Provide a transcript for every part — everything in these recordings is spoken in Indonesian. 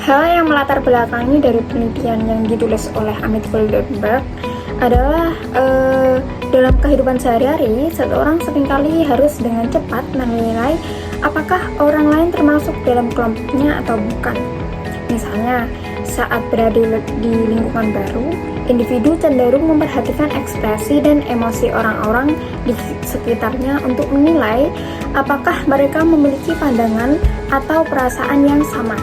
Hal yang melatar belakangi dari penelitian yang ditulis oleh Amit Goldenberg adalah dalam kehidupan sehari-hari, seseorang seringkali harus dengan cepat menilai apakah orang lain termasuk dalam kelompoknya atau bukan. Misalnya, saat berada di lingkungan baru, individu cenderung memperhatikan ekspresi dan emosi orang-orang di sekitarnya untuk menilai apakah mereka memiliki pandangan atau perasaan yang sama.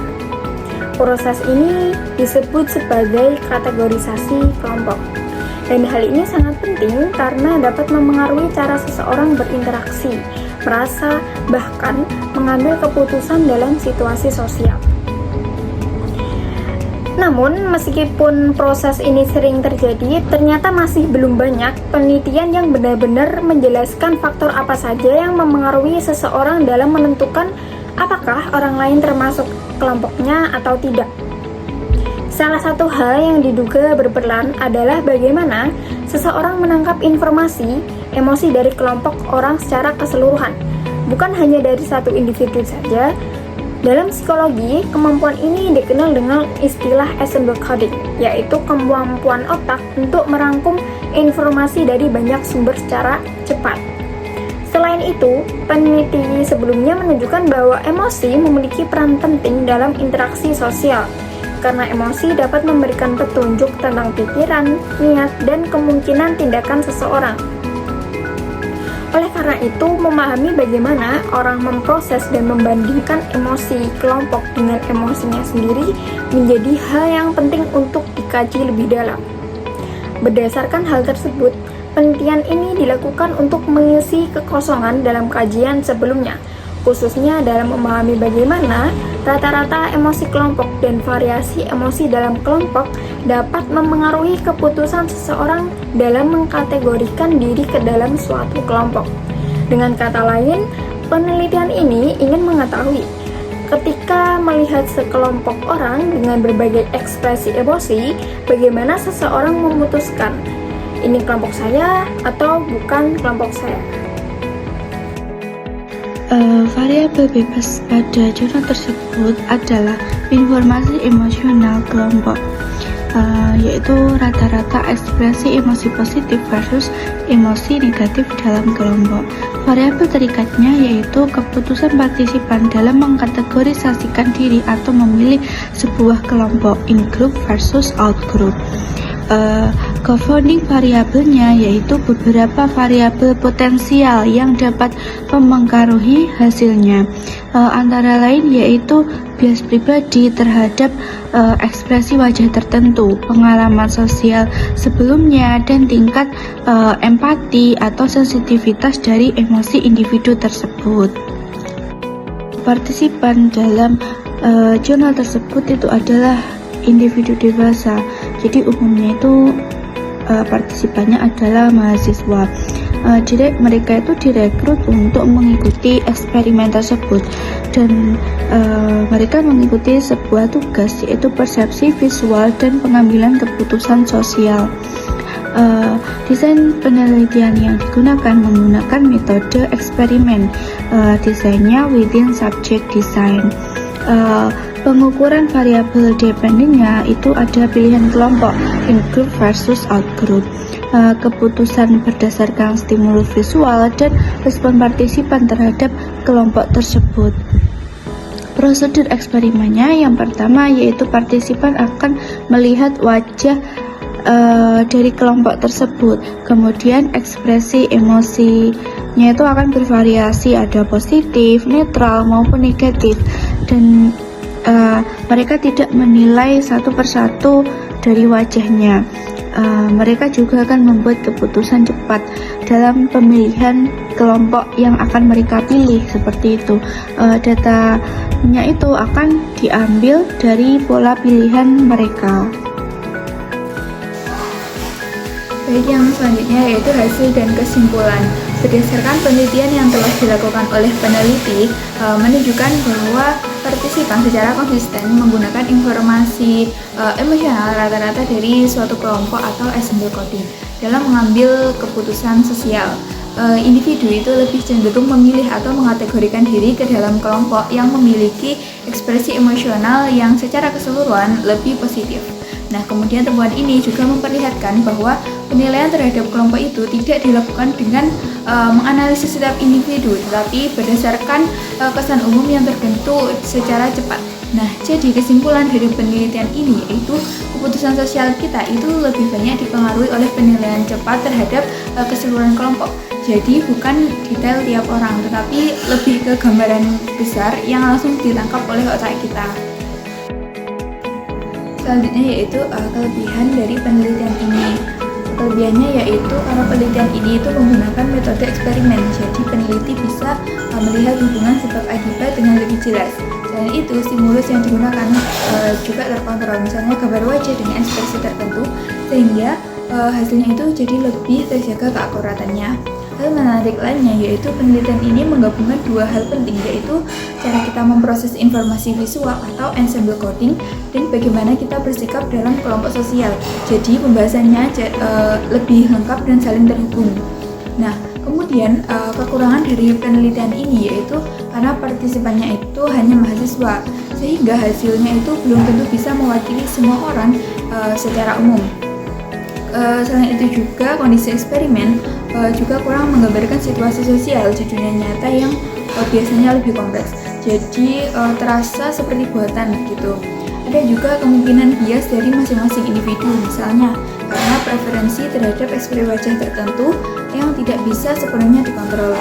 Proses ini disebut sebagai kategorisasi kelompok. Dan hal ini sangat penting karena dapat memengaruhi cara seseorang berinteraksi, merasa, bahkan mengambil keputusan dalam situasi sosial. Namun, meskipun proses ini sering terjadi, ternyata masih belum banyak penelitian yang benar-benar menjelaskan faktor apa saja yang memengaruhi seseorang dalam menentukan apakah orang lain termasuk kelompoknya atau tidak. Salah satu hal yang diduga berperan adalah bagaimana seseorang menangkap informasi, emosi dari kelompok orang secara keseluruhan, bukan hanya dari satu individu saja. Dalam psikologi, kemampuan ini dikenal dengan istilah ensemble coding, yaitu kemampuan otak untuk merangkum informasi dari banyak sumber secara cepat. Selain itu, peneliti sebelumnya menunjukkan bahwa emosi memiliki peran penting dalam interaksi sosial, karena emosi dapat memberikan petunjuk tentang pikiran, niat, dan kemungkinan tindakan seseorang. Oleh karena itu, memahami bagaimana orang memproses dan membandingkan emosi kelompok dengan emosinya sendiri menjadi hal yang penting untuk dikaji lebih dalam. Berdasarkan hal tersebut, penelitian ini dilakukan untuk mengisi kekosongan dalam kajian sebelumnya, khususnya dalam memahami bagaimana rata-rata emosi kelompok dan variasi emosi dalam kelompok dapat memengaruhi keputusan seseorang dalam mengkategorikan diri ke dalam suatu kelompok. Dengan kata lain, penelitian ini ingin mengetahui ketika melihat sekelompok orang dengan berbagai ekspresi emosi, bagaimana seseorang memutuskan ini kelompok saya atau bukan kelompok saya. Variabel bebas pada jurnal tersebut adalah informasi emosional kelompok, yaitu rata-rata ekspresi emosi positif versus emosi negatif dalam kelompok. Variabel terikatnya yaitu keputusan partisipan dalam mengkategorisasikan diri atau memilih sebuah kelompok, in-group versus out-group. Confounding variabelnya yaitu beberapa variabel potensial yang dapat memengaruhi hasilnya, antara lain yaitu bias pribadi terhadap ekspresi wajah tertentu, pengalaman sosial sebelumnya, dan tingkat empati atau sensitivitas dari emosi individu tersebut. Partisipan dalam jurnal tersebut itu adalah individu dewasa. Jadi umumnya itu partisipannya adalah mahasiswa. Mereka itu direkrut untuk mengikuti eksperimen tersebut, dan mereka mengikuti sebuah tugas yaitu persepsi visual dan pengambilan keputusan sosial. Desain penelitian yang digunakan menggunakan metode eksperimen, desainnya within subject design. Pengukuran variabel dependentnya itu ada pilihan kelompok, in-group versus out-group, keputusan berdasarkan stimulus visual, dan respon partisipan terhadap kelompok tersebut. Prosedur eksperimennya yang pertama yaitu partisipan akan melihat wajah dari kelompok tersebut, kemudian ekspresi emosinya itu akan bervariasi, ada positif, netral maupun negatif, dan mereka tidak menilai satu persatu dari wajahnya. Mereka juga akan membuat keputusan cepat dalam pemilihan kelompok yang akan mereka pilih, seperti itu. Datanya itu akan diambil dari pola pilihan mereka. Baik, yang selanjutnya yaitu hasil dan kesimpulan. Berdasarkan penelitian yang telah dilakukan oleh peneliti, menunjukkan bahwa partisipan secara konsisten menggunakan informasi emosional rata-rata dari suatu kelompok atau ensemble coding dalam mengambil keputusan sosial. Individu itu lebih cenderung memilih atau mengategorikan diri ke dalam kelompok yang memiliki ekspresi emosional yang secara keseluruhan lebih positif. Nah, kemudian temuan ini juga memperlihatkan bahwa penilaian terhadap kelompok itu tidak dilakukan dengan menganalisis setiap individu, tetapi berdasarkan kesan umum yang terbentuk secara cepat. Nah, jadi kesimpulan dari penelitian ini yaitu keputusan sosial kita itu lebih banyak dipengaruhi oleh penilaian cepat terhadap keseluruhan kelompok. Jadi bukan detail tiap orang, tetapi lebih ke gambaran besar yang langsung ditangkap oleh otak kita. Selanjutnya yaitu kelebihan dari penelitian ini. Kelebihannya yaitu karena penelitian ini itu menggunakan metode eksperimen, jadi peneliti bisa melihat hubungan sebab akibat dengan lebih jelas. Selain itu, stimulus yang digunakan juga terkontrol, misalnya gambar wajah dengan ekspresi tertentu, sehingga hasilnya itu jadi lebih terjaga keakuratannya. Hal menarik lainnya yaitu penelitian ini menggabungkan dua hal penting, yaitu cara kita memproses informasi visual atau ensemble coding dan bagaimana kita bersikap dalam kelompok sosial. Jadi pembahasannya lebih lengkap dan saling terhubung. Nah, kemudian kekurangan dari penelitian ini yaitu karena partisipannya itu hanya mahasiswa, sehingga hasilnya itu belum tentu bisa mewakili semua orang secara umum. Selain itu juga kondisi eksperimen juga kurang menggambarkan situasi sosial di dunia nyata yang biasanya lebih kompleks. Jadi terasa seperti buatan gitu. Ada juga kemungkinan bias dari masing-masing individu, misalnya karena preferensi terhadap ekspresi wajah tertentu yang tidak bisa sepenuhnya dikontrol.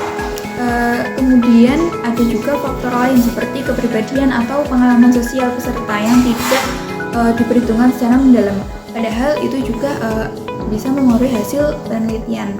Kemudian ada juga faktor lain seperti kepribadian atau pengalaman sosial peserta yang tidak diperhitungkan secara mendalam. Padahal itu juga bisa mempengaruhi hasil penelitian.